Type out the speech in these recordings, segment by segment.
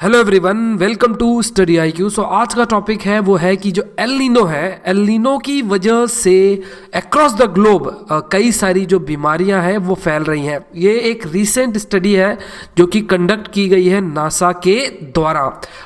Hello everyone, welcome to study IQ. So आज का topic है वो है कि जो एल नीनो है, एल नीनो की वजह से अक्रॉस द ग्लोब कई सारी जो बीमारियां हैं वो फैल रही हैं। ये एक रीसेंट स्टडी है जो कि कंडक्ट की गई है नासा के द्वारा।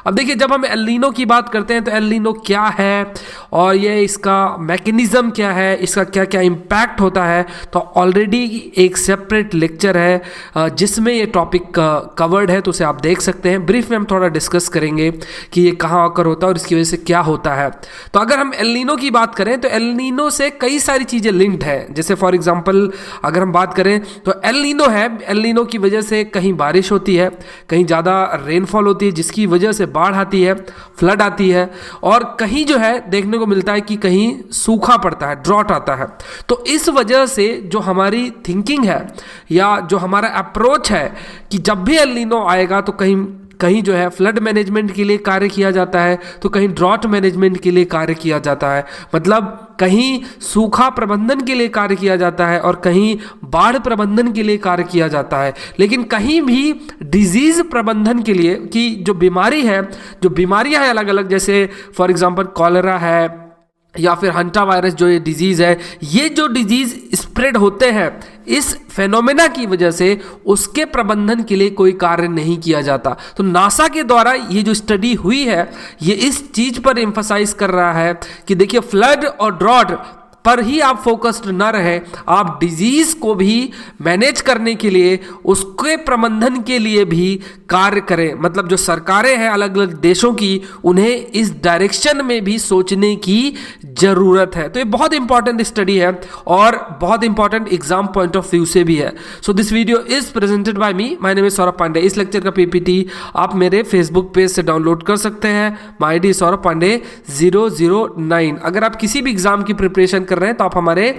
अब देखिए, जब हम एल नीनो की बात करते हैं तो एल नीनो क्या है और ये इसका मैकेनिज्म क्या है, इसका क्या क्या इम्पैक्ट होता है, तो ऑलरेडी एक सेपरेट लेक्चर है जिसमें ये टॉपिक कवर्ड है, तो उसे आप देख सकते हैं। ब्रीफ में हम थोड़ा डिस्कस करेंगे कि ये कहाँ आकर होता है और इसकी वजह से क्या होता है। तो अगर हम एल नीनो की बात करें तो एल नीनो से कई सारी चीज़ें लिंक्ड है। जैसे फॉर एग्जांपल अगर हम बात करें तो एल नीनो है, एल नीनो की वजह से कहीं बारिश होती है, कहीं ज़्यादा रेनफॉल होती है जिसकी वजह से बाढ़ आती है, फ्लड आती है, और कहीं जो है देखने को मिलता है कि कहीं सूखा पड़ता है, ड्रॉट आता है। तो इस वजह से जो हमारी थिंकिंग है या जो हमारा अप्रोच है कि जब भी एल नीनो आएगा तो कहीं कहीं जो है फ्लड मैनेजमेंट के लिए कार्य किया जाता है, तो कहीं ड्रॉट मैनेजमेंट के लिए कार्य किया जाता है, मतलब कहीं सूखा प्रबंधन के लिए कार्य किया जाता है और कहीं बाढ़ प्रबंधन के लिए कार्य किया जाता है। लेकिन कहीं भी डिजीज प्रबंधन के लिए कि जो बीमारी है, जो बीमारियां हैं अलग अलग, जैसे फॉर एग्जांपल कॉलेरा है या फिर हंटा वायरस जो ये डिजीज़ है, ये जो डिजीज़ स्प्रेड होते हैं इस फेनोमेना की वजह से उसके प्रबंधन के लिए कोई कार्य नहीं किया जाता। तो नासा के द्वारा ये जो स्टडी हुई है ये इस चीज़ पर एम्फसाइज कर रहा है कि देखिए, फ्लड और ड्रॉट पर ही आप फोकस्ड न रहे, आप डिजीज को भी मैनेज करने के लिए, उसके प्रबंधन के लिए भी कार्य करें। मतलब जो सरकारें हैं अलग अलग देशों की, उन्हें इस डायरेक्शन में भी सोचने की जरूरत है। तो ये बहुत इंपॉर्टेंट स्टडी है और बहुत important exam point of view से भी है। So this video is presented by me, my name is Saurabh Pandey. इस लेक्चर का पीपीटी आप मेरे फेसबुक पेज से डाउनलोड कर सकते हैं। My ID Saurabh Pandey 009। अगर आप किसी भी एग्जाम की प्रिपरेशन कर रहे हैं तो आप हमारे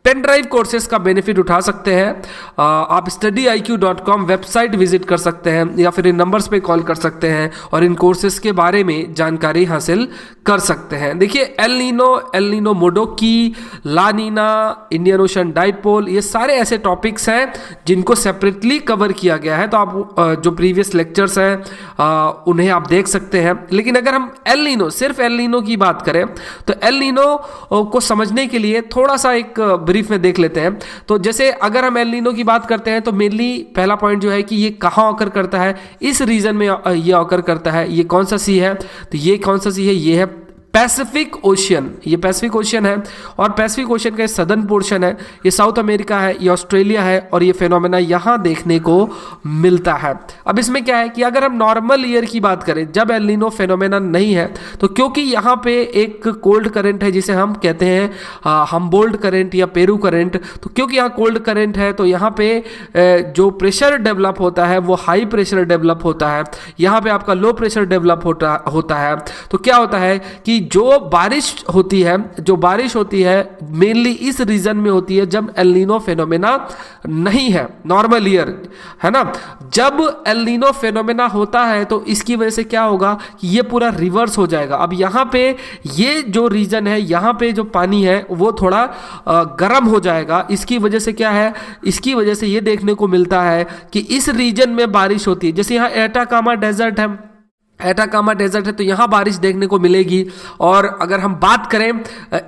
पेन ड्राइव कोर्सेज का बेनिफिट उठा सकते हैं। आप studiiq.com वेबसाइट विजिट कर सकते हैं या फिर इन नंबर्स पे कॉल कर सकते हैं और इन कोर्सेज के बारे में जानकारी हासिल कर सकते हैं। देखिए, एल नीनो मोडोकी, ला नीना, इंडियन ओशन डाइपोल, ये सारे ऐसे टॉपिक्स हैं जिनको सेपरेटली कवर किया गया है। तो आप जो प्रीवियस लेक्चर्स हैं उन्हें आप देख सकते हैं। लेकिन अगर हम एल नीनो, सिर्फ एल नीनो की बात करें तो एल नीनो को समझने के लिए थोड़ा सा एक ब्रीफ में देख लेते हैं। तो जैसे अगर हम एल नीनो की बात करते हैं तो मेनली पहला पॉइंट जो है कि ये कहाँ ऑकर करता है, इस रीजन में ये ऑकर करता है। ये कौन सा सी है, तो ये कौन सा सी है, ये है पैसिफिक ओशियन। ये पैसिफिक ओशियन है और पैसिफिक ओशियन का सदर्न पोर्शन है, ये साउथ अमेरिका है, ये ऑस्ट्रेलिया है और ये फेनोमेना यहाँ देखने को मिलता है। अब इसमें क्या है कि अगर हम नॉर्मल ईयर की बात करें, जब एल नीनो फेनोमेना नहीं है, तो क्योंकि यहाँ पे एक कोल्ड करंट है जिसे हम कहते हैं हम्बोल्ट करंट या पेरू करंट, तो क्योंकि यहाँ कोल्ड करंट है तो यहाँ पे जो प्रेशर डेवलप होता है वो हाई प्रेशर डेवलप होता है, यहाँ पे आपका लो प्रेशर डेवलप होता है। तो क्या होता है कि जो बारिश होती है मेनली इस रीजन में होती है जब एल नीनो फेनोमेना नहीं है, नॉर्मल ईयर है ना। जब एल नीनो फेनोमेना होता है तो इसकी वजह से क्या होगा कि ये पूरा रिवर्स हो जाएगा। अब यहाँ पे ये जो रीजन है, यहाँ पे जो पानी है वो थोड़ा गर्म हो जाएगा। इसकी वजह से क्या है, इसकी वजह से ये देखने को मिलता है कि इस रीजन में बारिश होती है। जैसे यहाँ एटाकामा डेजर्ट है, एटाकामा डेजर्ट है तो यहाँ बारिश देखने को मिलेगी। और अगर हम बात करें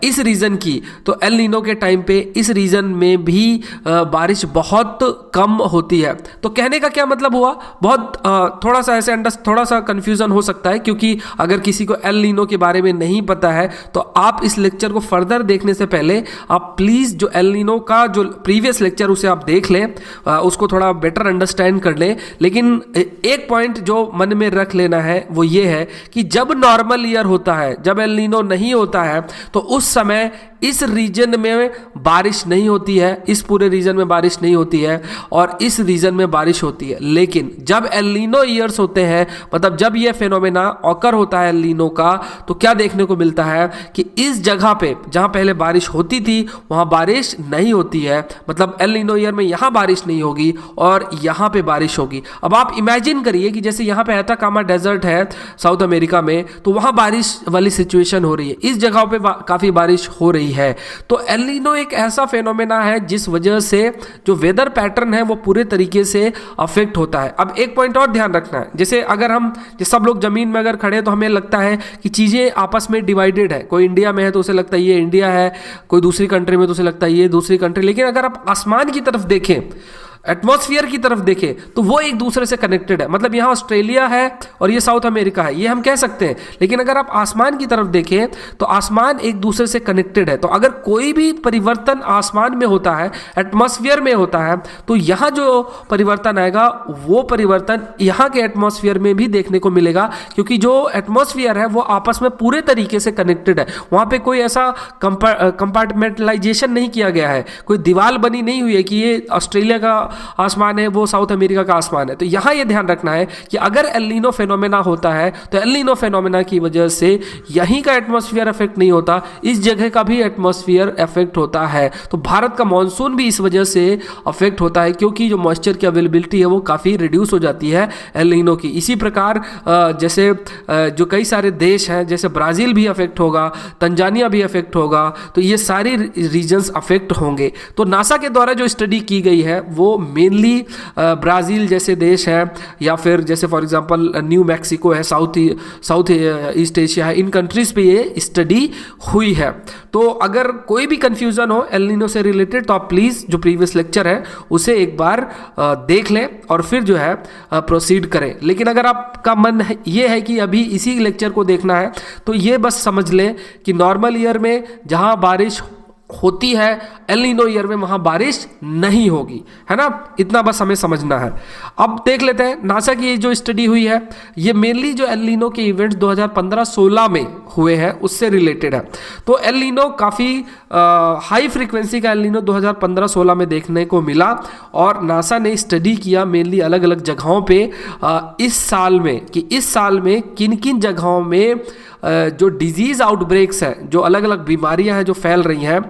इस रीजन की तो एल नीनो के टाइम पे इस रीजन में भी बारिश बहुत कम होती है। तो कहने का क्या मतलब हुआ, बहुत थोड़ा सा ऐसे थोड़ा सा कंफ्यूजन हो सकता है, क्योंकि अगर किसी को एल नीनो के बारे में नहीं पता है तो आप इस लेक्चर को फर्दर देखने से पहले आप प्लीज़ जो एल नीनो का जो प्रीवियस लेक्चर उसे आप देख लें, उसको थोड़ा बेटर अंडरस्टैंड कर लें। लेकिन एक पॉइंट जो मन में रख लेना है वो ये है कि जब नॉर्मल ईयर होता है, जब एल नीनो नहीं होता है, तो उस समय इस रीजन में बारिश नहीं होती है, इस पूरे रीजन में बारिश नहीं होती है और इस रीजन में बारिश होती है। लेकिन जब एल नीनो ईयर्स होते हैं, मतलब जब ये फेनोमेना ऑकर होता है एल नीनो का, तो क्या देखने को मिलता है कि इस जगह पे जहां पहले बारिश होती थी वहां बारिश नहीं होती है। मतलब एल नीनो ईयर में यहां बारिश नहीं होगी और यहां पे बारिश होगी। अब आप इमेजिन करिए कि जैसे यहां पे एटाकामा डेजर्ट है साउथ अमेरिका में, तो वहां बारिश वाली सिचुएशन हो रही है, इस जगह पे काफी बारिश हो रही रही है। तो एल नीनो एक ऐसा फेनोमेना है जिस वजह से जो वेदर पैटर्न है वो पूरे तरीके से अफेक्ट होता है। अब एक पॉइंट और ध्यान रखना है, जैसे अगर हम सब लोग जमीन में अगर खड़े तो हमें लगता है कि चीज़ें आपस में डिवाइडेड है, कोई इंडिया में है तो उसे लगता है ये इंडिया है, कोई दूसरी कंट्री में तो उसे लगता है ये दूसरी कंट्री। लेकिन अगर आप आसमान की तरफ देखें, एटमॉस्फेयर की तरफ देखें, तो वो एक दूसरे से कनेक्टेड है। मतलब यहाँ ऑस्ट्रेलिया है और ये साउथ अमेरिका है, ये हम कह सकते हैं। लेकिन अगर आप आसमान की तरफ देखें तो आसमान एक दूसरे से कनेक्टेड है। तो अगर कोई भी परिवर्तन आसमान में होता है, एटमॉस्फेयर में होता है, तो यहाँ जो परिवर्तन आएगा वो परिवर्तन यहाँ के एटमॉस्फेयर में भी देखने को मिलेगा, क्योंकि जो एटमॉस्फेयर है वो आपस में पूरे तरीके से कनेक्टेड है। वहाँ पे कोई ऐसा कंपार्टमेंटलाइजेशन नहीं किया गया है, कोई दीवार बनी नहीं हुई है कि ये ऑस्ट्रेलिया का आसमान है वो साउथ अमेरिका का आसमान है। तो यहां यह ध्यान रखना है कि अगर एल नीनो फेनोमेना होता है तो एल नीनो फेनोमेना की वजह से यहीं का एटमॉस्फेयर इफेक्ट नहीं होता, इस जगह का भी एटमॉस्फेयर इफेक्ट होता है। तो भारत का मॉनसून भी इस वजह से अफेक्ट होता है, क्योंकि जो मॉइस्चर की अवेलेबिलिटी है वो काफ़ी रिड्यूस हो जाती है एल नीनो की। इसी प्रकार जैसे जो कई सारे देश हैं, जैसे ब्राज़ील भी अफेक्ट होगा, तंजानिया भी अफेक्ट होगा, तो ये सारे रीजन्स अफेक्ट होंगे। तो नासा के द्वारा जो स्टडी की गई है वो मेनली ब्राज़ील जैसे देश है, या फिर जैसे फॉर एग्जांपल न्यू मैक्सिको है, साउथ ईस्ट एशिया है, इन कंट्रीज़ पे ये स्टडी हुई है। तो अगर कोई भी कंफ्यूजन हो एल नीनो से रिलेटेड तो आप प्लीज़ जो प्रीवियस लेक्चर है उसे एक बार देख लें और फिर जो है प्रोसीड करें। लेकिन अगर आपका मन ये है कि अभी इसी लेक्चर को देखना है तो ये बस समझ लें कि नॉर्मल ईयर में जहाँ बारिश होती है, एल नीनो ईयर में वहां बारिश नहीं होगी, है ना। इतना बस हमें समझना है। अब देख लेते हैं नासा की जो स्टडी हुई है, ये मेनली जो एल नीनो के इवेंट्स 2015-16 में हुए हैं उससे रिलेटेड है। तो एल नीनो काफ़ी हाई फ्रीक्वेंसी का एल नीनो 2015-16 में देखने को मिला, और नासा ने स्टडी किया मेनली अलग अलग जगहों पे इस साल में कि इस साल में किन किन जगहों में जो डिजीज़ आउटब्रेक्स हैं, जो अलग अलग बीमारियां हैं जो फैल रही हैं,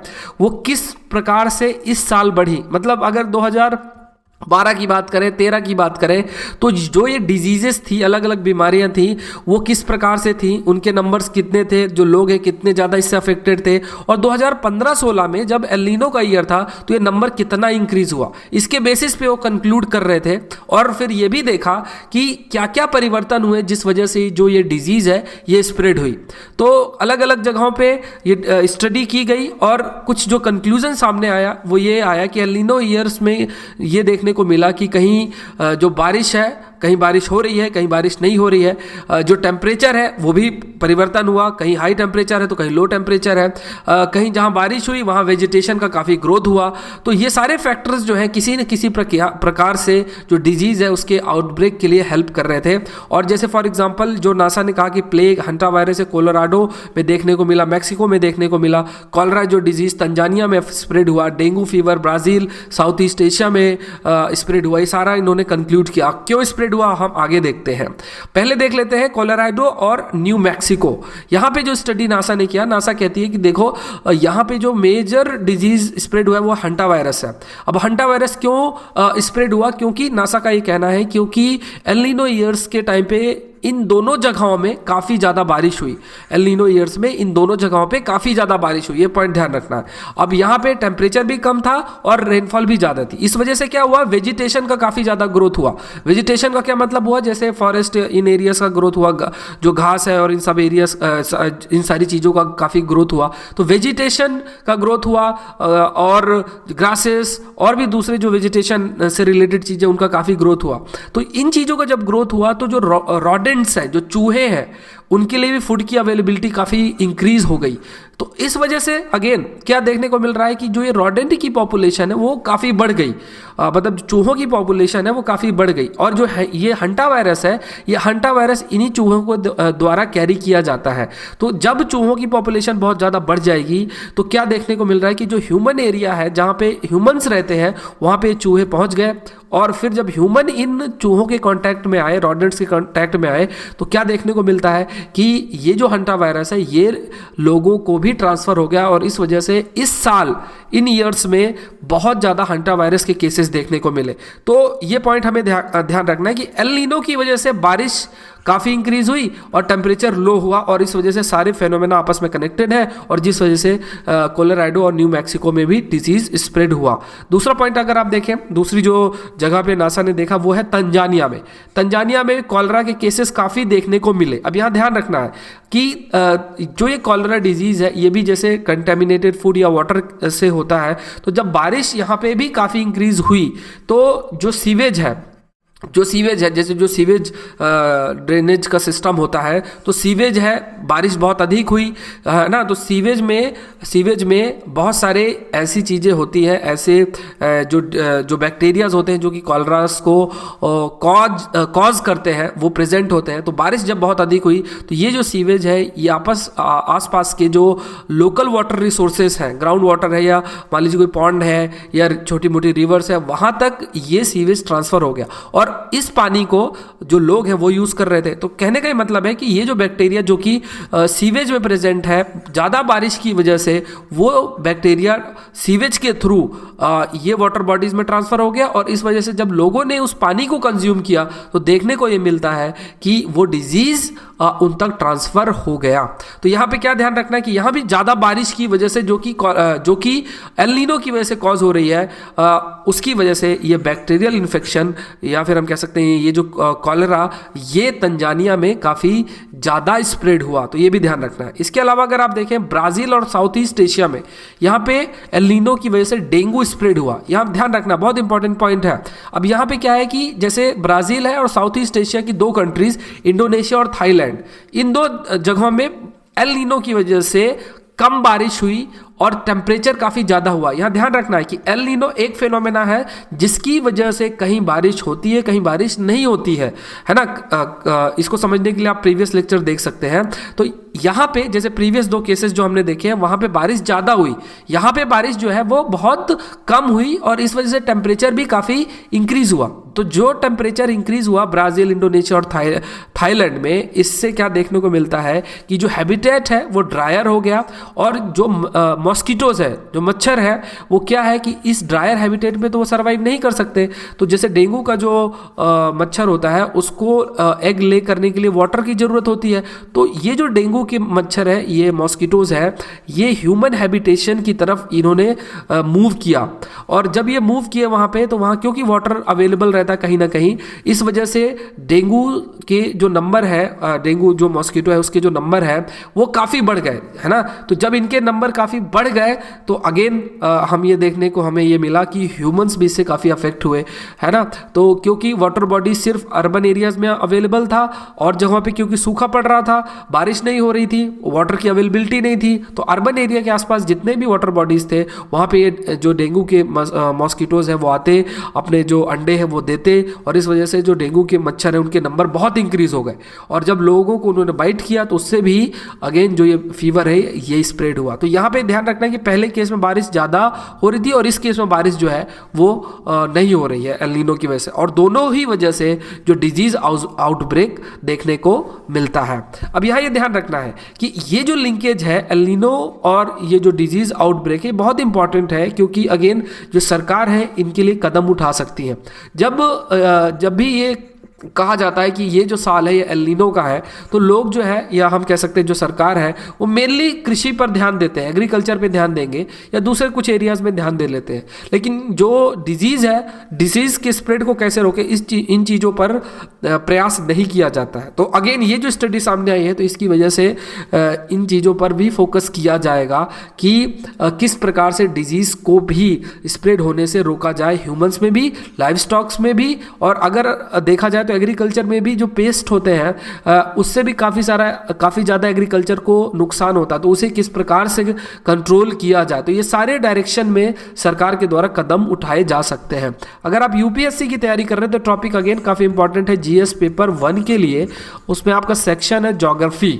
वो किस प्रकार से इस साल बढ़ी। मतलब अगर 2012 की बात करें, 13 की बात करें, तो जो ये डिजीजेस थी, अलग अलग बीमारियां थी, वो किस प्रकार से थी, उनके नंबर्स कितने थे, जो लोग हैं कितने ज़्यादा इससे अफेक्टेड थे, और 2015-16 में जब एल नीनो का ईयर था तो ये नंबर कितना इंक्रीज हुआ, इसके बेसिस पे वो कंक्लूड कर रहे थे। और फिर ये भी देखा कि क्या क्या परिवर्तन हुए जिस वजह से जो ये डिजीज़ है ये स्प्रेड हुई। तो अलग अलग जगहों पर ये स्टडी की गई, और कुछ जो कंक्लूजन सामने आया वो ये आया कि एल नीनो ईयर्स में ये देखने को मिला कि कहीं जो बारिश है, कहीं बारिश हो रही है, कहीं बारिश नहीं हो रही है। जो टेम्परेचर है वो भी परिवर्तन हुआ, कहीं हाई टेम्परेचर है तो कहीं लो टेम्परेचर है। कहीं जहां बारिश हुई वहां वेजिटेशन का काफ़ी ग्रोथ हुआ। तो ये सारे फैक्टर्स जो हैं किसी न किसी प्रकार से जो डिजीज़ है उसके आउटब्रेक के लिए हेल्प कर रहे थे। और जैसे फॉर एग्जांपल जो नासा ने कहा कि प्लेग, हंटा वायरस है कोलोराडो में देखने को मिला, मैक्सिको में देखने को मिला, कॉलरा जो डिजीज़ तंजानिया में स्प्रेड हुआ, dengue fever Brazil south east Asia में स्प्रेड हुआ, ये सारा इन्होंने कंक्लूड किया। क्यों स्प्रेड हुआ हम आगे देखते हैं। पहले देख लेते हैं कोलोराडो और न्यू मैक्सिको। यहाँ पे जो स्टडी नासा ने किया, नासा कहती है कि देखो यहाँ पे जो मेजर डिजीज स्प्रेड हुआ है वो हंटा वायरस है। अब हंटा वायरस क्यों स्प्रेड हुआ, क्योंकि नासा का ये कहना है क्योंकि एल नीनो ईयर्स के टाइम पे इन दोनों जगहों में काफ़ी ज़्यादा बारिश हुई। एल नीनो ईयर्स में इन दोनों जगहों पे काफ़ी ज़्यादा बारिश हुई, ये पॉइंट ध्यान रखना है। अब यहाँ पे टेम्परेचर भी कम था और रेनफॉल भी ज़्यादा थी। इस वजह से क्या हुआ, वेजिटेशन का काफ़ी ज़्यादा ग्रोथ हुआ। वेजिटेशन का क्या मतलब हुआ, जैसे फॉरेस्ट इन एरियाज का ग्रोथ हुआ, जो घास है और इन सब एरियाज, इन सारी चीज़ों का काफ़ी ग्रोथ हुआ। तो वेजिटेशन का ग्रोथ हुआ, और ग्रासेस और भी दूसरे जो वेजिटेशन से रिलेटेड चीज़ें उनका काफ़ी ग्रोथ हुआ। तो इन चीज़ों का जब ग्रोथ हुआ तो जो रॉडेंट्स हैं, जो चूहे हैं, उनके लिए भी फूड की अवेलेबिलिटी काफ़ी इंक्रीज हो गई। तो इस वजह से अगेन क्या देखने को मिल रहा है कि जो ये रॉडेंट की पॉपुलेशन है वो काफ़ी बढ़ गई, मतलब चूहों की पॉपुलेशन है वो काफ़ी बढ़ गई। और जो है ये हंटा वायरस है, ये हंटा वायरस इन्हीं चूहों को द्वारा कैरी किया जाता है। तो जब चूहों की पॉपुलेशन बहुत ज़्यादा बढ़ जाएगी तो क्या देखने को मिल रहा है कि जो ह्यूमन एरिया है जहाँ पे ह्यूमन्स रहते हैं वहाँ पे चूहे पहुँच गए, और फिर जब ह्यूमन इन चूहों के कांटेक्ट में आए, रॉडेंट्स के कांटेक्ट में आए, तो क्या देखने को मिलता है कि ये जो हंटा वायरस है ये लोगों को भी ट्रांसफ़र हो गया। और इस वजह से इस साल इन ईयर्स में बहुत ज़्यादा हंटा वायरस के केसेस देखने को मिले। तो ये पॉइंट हमें ध्यान रखना है कि एल नीनो की वजह से बारिश काफ़ी इंक्रीज हुई और टेम्परेचर लो हुआ, और इस वजह से सारे फेनोमेना आपस में कनेक्टेड है, और जिस वजह से कोलोराडो और न्यू मैक्सिको में भी डिजीज स्प्रेड हुआ। दूसरा पॉइंट अगर आप देखें, दूसरी जो जगह पे नासा ने देखा वो है तंजानिया में। तंजानिया में कॉलरा के केसेस काफ़ी देखने को मिले। अब यहाँ ध्यान रखना है कि जो ये कॉलरा डिजीज़ है ये भी जैसे कंटेमिनेटेड फूड या वाटर से होता है, तो जब बारिश यहाँ पे भी काफ़ी इंक्रीज हुई तो जो सीवेज है जैसे जो सीवेज ड्रेनेज का सिस्टम होता है, तो सीवेज है, बारिश बहुत अधिक हुई है ना, तो सीवेज में बहुत सारे ऐसी चीज़ें होती हैं, ऐसे जो बैक्टीरियाज होते हैं जो कि कॉलरास को कॉज करते हैं, वो प्रेजेंट होते हैं। तो बारिश जब बहुत अधिक हुई तो ये जो सीवेज है ये आसपास के जो लोकल वाटर रिसोर्सेज हैं, ग्राउंड वाटर है या मान लीजिए कोई पॉन्ड है या छोटी मोटी रिवर्स है, वहाँ तक ये सीवेज ट्रांसफ़र हो गया और इस पानी को जो लोग हैं वो यूज़ कर रहे थे। तो कहने का मतलब है कि ये जो बैक्टीरिया जो कि सीवेज में प्रेजेंट है, ज़्यादा बारिश की वजह से वो बैक्टीरिया सीवेज के थ्रू ये वाटर बॉडीज में ट्रांसफ़र हो गया, और इस वजह से जब लोगों ने उस पानी को कंज्यूम किया तो देखने को ये मिलता है कि वो डिजीज़ उन तक ट्रांसफ़र हो गया। तो यहाँ पे क्या ध्यान रखना है कि यहाँ भी ज़्यादा बारिश की वजह से जो कि एल नीनो की वजह से कॉज हो रही है, उसकी वजह से ये बैक्टीरियल इन्फेक्शन या फिर हम कह सकते हैं ये जो कॉलरा ये तंजानिया में काफ़ी ज़्यादा स्प्रेड हुआ। तो ये भी ध्यान रखना है। इसके अलावा अगर आप देखें ब्राज़ील और साउथ ईस्ट एशिया में यहाँ पे एल नीनो की वजह से डेंगू स्प्रेड हुआ। यहाँ ध्यान रखना, बहुत इंपॉर्टेंट पॉइंट है। अब यहाँ पे क्या है कि जैसे ब्राज़ील है और साउथ ईस्ट एशिया की दो कंट्रीज इंडोनेशिया और थाईलैंड, इन दो जगहों में एल नीनो की वजह से कम बारिश हुई और टेम्परेचर काफ़ी ज़्यादा हुआ। यहाँ ध्यान रखना है कि एल नीनो एक फेनोमेना है जिसकी वजह से कहीं बारिश होती है, कहीं बारिश नहीं होती है ना। इसको समझने के लिए आप प्रीवियस लेक्चर देख सकते हैं। तो यहाँ पे जैसे प्रीवियस दो केसेस जो हमने देखे हैं वहाँ पे बारिश ज़्यादा हुई, यहाँ पे बारिश जो है वो बहुत कम हुई और इस वजह से टेम्परेचर भी काफ़ी इंक्रीज हुआ। तो जो टेम्परेचर इंक्रीज हुआ ब्राज़ील, इंडोनेशिया और थाईलैंड में, इससे क्या देखने को मिलता है कि जो हैबिटेट है वो ड्रायर हो गया, और जो मॉस्किटोज है, जो मच्छर है, वो क्या है कि इस ड्रायर हैबिटेट में तो वो सर्वाइव नहीं कर सकते। तो जैसे डेंगू का जो मच्छर होता है उसको एग ले करने के लिए वाटर की ज़रूरत होती है। तो ये जो डेंगू के मच्छर है, ये मॉस्किटोज है, ये ह्यूमन हैबिटेशन की तरफ इन्होंने मूव किया, और जब ये मूव किए वहाँ पे, तो वहाँ क्योंकि वाटर अवेलेबल रहता है कहीं ना कहीं, इस वजह से डेंगू के जो नंबर है, डेंगू जो मॉस्किटो है उसके जो नंबर है वो काफ़ी बढ़ गए, है ना। तो जब इनके नंबर काफ़ी बढ़ गए तो अगेन हम ये देखने को हमें ये मिला कि ह्यूमंस भी इससे काफ़ी अफेक्ट हुए, है ना। तो क्योंकि वाटर बॉडी सिर्फ अर्बन एरियाज में अवेलेबल था और जगहों पे क्योंकि सूखा पड़ रहा था, बारिश नहीं हो रही थी, वाटर की अवेलेबिलिटी नहीं थी, तो अर्बन एरिया के आसपास जितने भी वाटर बॉडीज थे वहाँ पे ये जो डेंगू के मॉस्किटोज हैं वो आते, अपने जो अंडे हैं वो देते, और इस वजह से जो डेंगू के मच्छर हैं उनके नंबर बहुत इंक्रीज हो गए, और जब लोगों को उन्होंने बाइट किया तो उससे भी अगेन जो ये फीवर है ये स्प्रेड हुआ। तो यहाँ पे ध्यान रखना है कि पहले केस में बारिश ज़्यादा हो रही थी और इस केस में बारिश जो है वो नहीं हो रही है एल नीनो की वजह से, और दोनों ही वजह से जो डिजीज आउटब्रेक देखने को मिलता है। अब यहाँ ये ध्यान रखना है कि ये जो लिंकेज है एल नीनो और ये जो डिजीज आउटब्रेक है बहुत इंपॉर्टेंट है, क्योंकि अगेन जो सरकार है इनके लिए कदम उठा सकती है। जब भी ये कहा जाता है कि ये जो साल है ये एल नीनो का है, तो लोग जो है, या हम कह सकते हैं जो सरकार है, वो मेनली कृषि पर ध्यान देते हैं, एग्रीकल्चर पे ध्यान देंगे या दूसरे कुछ एरियाज में ध्यान दे लेते हैं, लेकिन जो डिजीज़ है, डिजीज़ के स्प्रेड को कैसे रोके इन चीज़ों पर प्रयास नहीं किया जाता है। तो अगेन ये जो स्टडी सामने आई है तो इसकी वजह से इन चीज़ों पर भी फोकस किया जाएगा कि किस प्रकार से डिजीज़ को भी स्प्रेड होने से रोका जाए, ह्यूमंस में भी, लाइव स्टॉक्स में भी, और अगर देखा जाए तो एग्रीकल्चर में भी जो पेस्ट होते हैं उससे भी काफ़ी ज़्यादा एग्रीकल्चर को नुकसान होता है, तो उसे किस प्रकार से कंट्रोल किया जाए। तो ये सारे डायरेक्शन में सरकार के द्वारा कदम उठाए जा सकते हैं। अगर आप यूपीएससी की तैयारी कर रहे हैं तो टॉपिक अगेन काफ़ी इंपॉर्टेंट है जीएस पेपर 1 के लिए। उसमें आपका सेक्शन है ज्योग्राफी।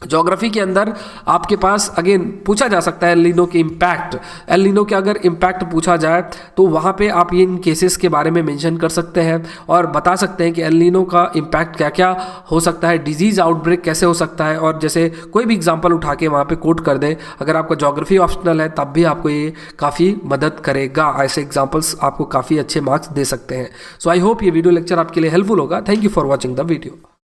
ज्योग्राफी के अंदर आपके पास अगेन पूछा जा सकता है एल नीनो के इम्पैक्ट। एल नीनो के अगर इम्पैक्ट पूछा जाए तो वहाँ पे आप इन केसेस के बारे में मेंशन कर सकते हैं और बता सकते हैं कि एल नीनो का इम्पैक्ट क्या क्या हो सकता है, डिजीज़ आउटब्रेक कैसे हो सकता है, और जैसे कोई भी एग्जांपल उठा के वहाँ पे कोट कर दें। अगर आपका ज्योग्राफी ऑप्शनल है तब भी आपको ये काफ़ी मदद करेगा, ऐसे एग्जाम्पल्स आपको काफ़ी अच्छे मार्क्स दे सकते हैं। सो आई होप ये वीडियो लेक्चर आपके लिए हेल्पफुल होगा। Thank you for watching the video.